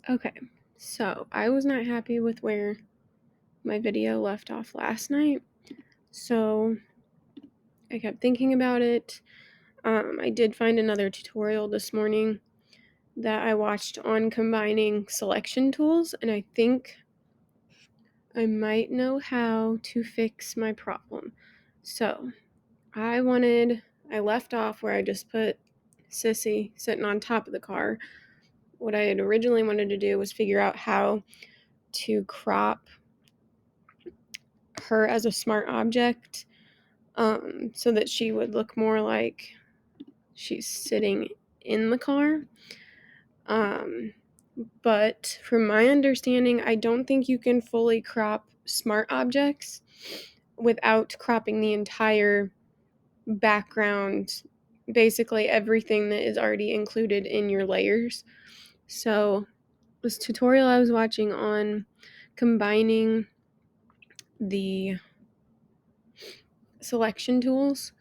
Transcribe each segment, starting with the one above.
Okay, so I was not happy with where my video left off last night, so I kept thinking about it. I did find another tutorial this morning that I watched on combining selection tools, and I think I might know how to fix my problem. So I left off where I just put Sissy sitting on top of the car. What I had originally wanted to do was figure out how to crop her as a smart object, so that she would look more like she's sitting in the car. But from my understanding, I don't think you can fully crop smart objects without cropping the entire background, basically everything that is already included in your layers. So this tutorial I was watching on combining the selection tools,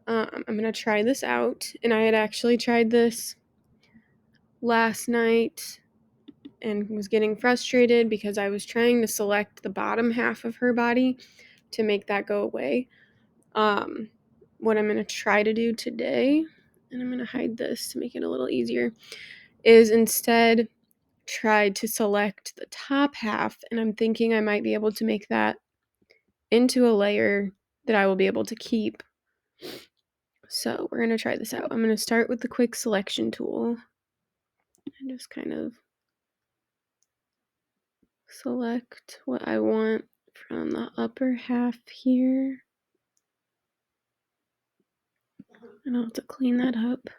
I'm going to try this out, and I had actually tried this last night and was getting frustrated because I was trying to select the bottom half of her body to make that go away. What I'm going to try to do today, and I'm going to hide this to make it a little easier, is instead try to select the top half, and I'm thinking I might be able to make that into a layer that I will be able to keep. So we're going to try this out. I'm going to start with the quick selection tool and just kind of select what I want from the upper half here. And I'll have to clean that up.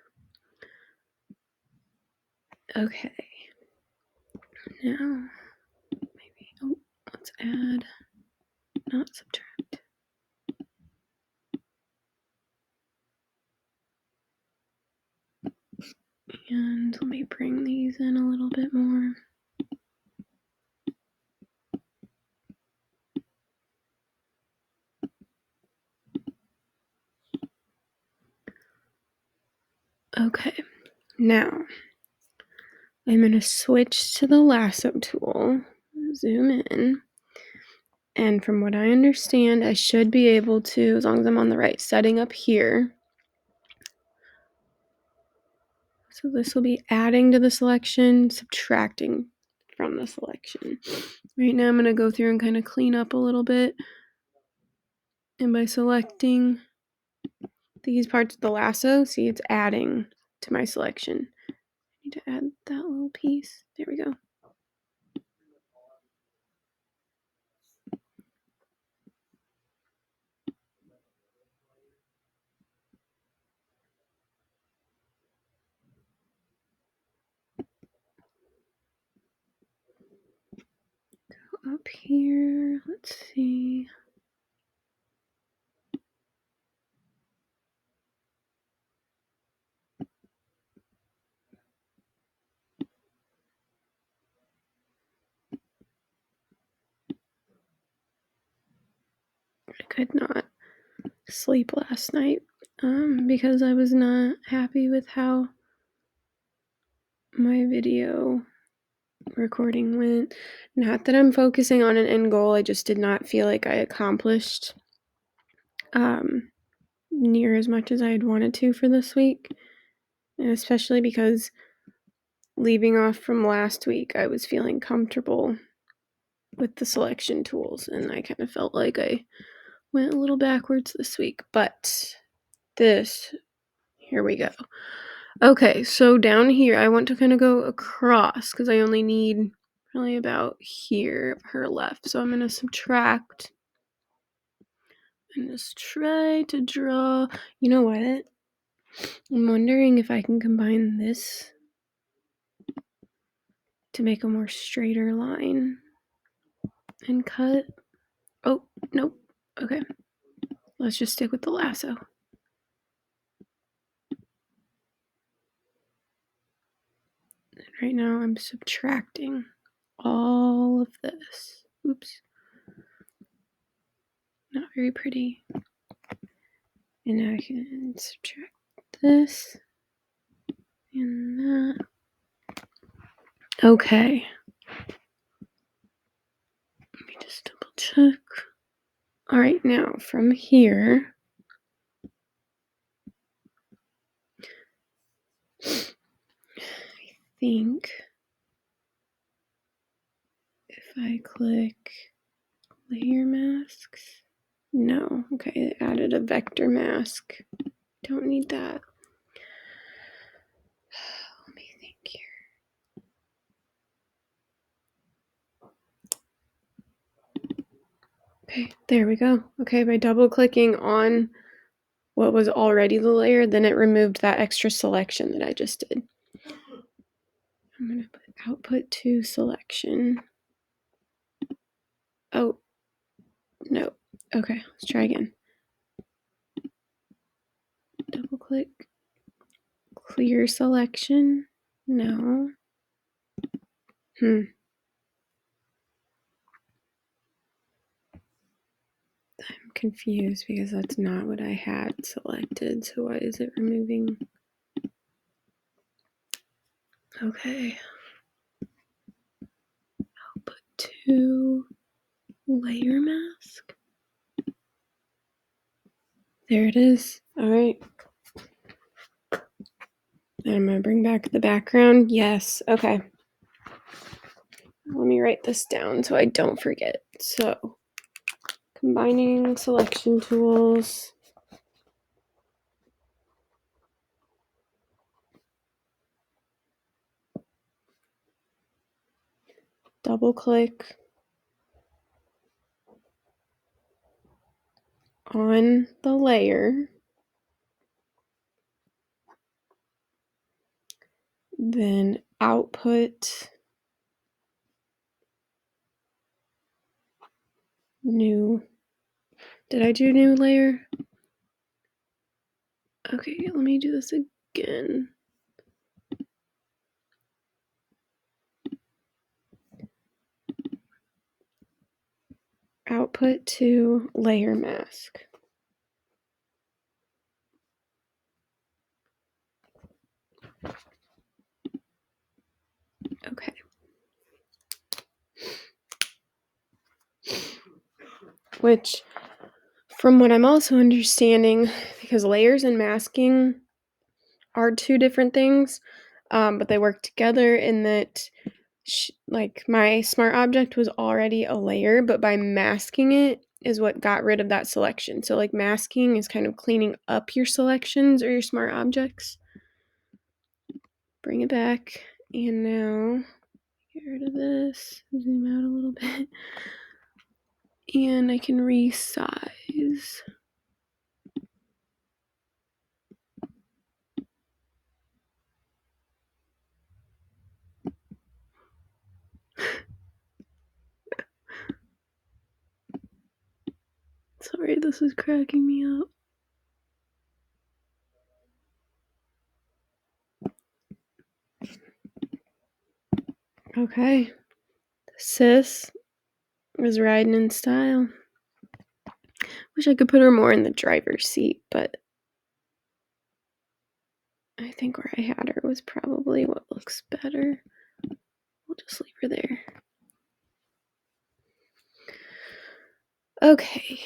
Okay. Now, let's add, not subtract. And let me bring these in a little bit more. Okay, now I'm going to switch to the lasso tool, zoom in, and from what I understand, I should be able to, as long as I'm on the right setting up here. So this will be adding to the selection, subtracting from the selection. Right now I'm going to go through and kind of clean up a little bit. And by selecting these parts of the lasso, see, it's adding to my selection. I need to add that little piece. There we go. Go up here. Let's see. I could not sleep last night because I was not happy with how my video recording went. Not that I'm focusing on an end goal, I just did not feel like I accomplished near as much as I had wanted to for this week, and especially because leaving off from last week, I was feeling comfortable with the selection tools, and I kind of felt like I went a little backwards this week, but here we go. Okay, so down here, I want to kind of go across because I only need probably about here of her left. So I'm going to subtract and just try to draw. You know what? I'm wondering if I can combine this to make a more straighter line and cut. Oh, nope. Okay. Let's just stick with the lasso. Right now I'm subtracting all of this. Oops. Not very pretty. And now I can subtract this and that. Okay. Let me just double check. All right, now from here, I think if I click layer masks, no, okay, it added a vector mask. Don't need that. Let me think here. Okay, there we go. Okay, by double clicking on what was already the layer, then it removed that extra selection that I just did. I'm gonna put output to selection. Oh, no. Okay, let's try again. Double click, clear selection. No. I'm confused because that's not what I had selected. So why is it removing? Okay. Output to layer mask. There it is. All right. And I'm gonna bring back the background. Yes. Okay. Let me write this down so I don't forget. So, combining selection tools. Double click on the layer. Then output new. Did I do new layer? Okay, let me do this again. Output to layer mask. Okay. Which, from what I'm also understanding, because layers and masking are two different things, but they work together in that like my smart object was already a layer, but by masking it is what got rid of that selection. So like masking is kind of cleaning up your selections or your smart objects. Bring it back, and now get rid of this, zoom out a little bit, and I can resize. Sorry, this is cracking me up. Okay. Sis is riding in style. Wish I could put her more in the driver's seat, but I think where I had her was probably what looks better. We'll just leave her there. Okay.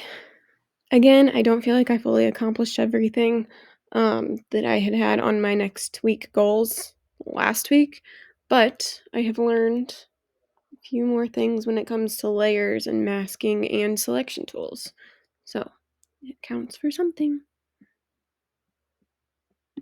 Again, I don't feel like I fully accomplished everything that I had on my next week goals last week, but I have learned a few more things when it comes to layers and masking and selection tools. So it counts for something.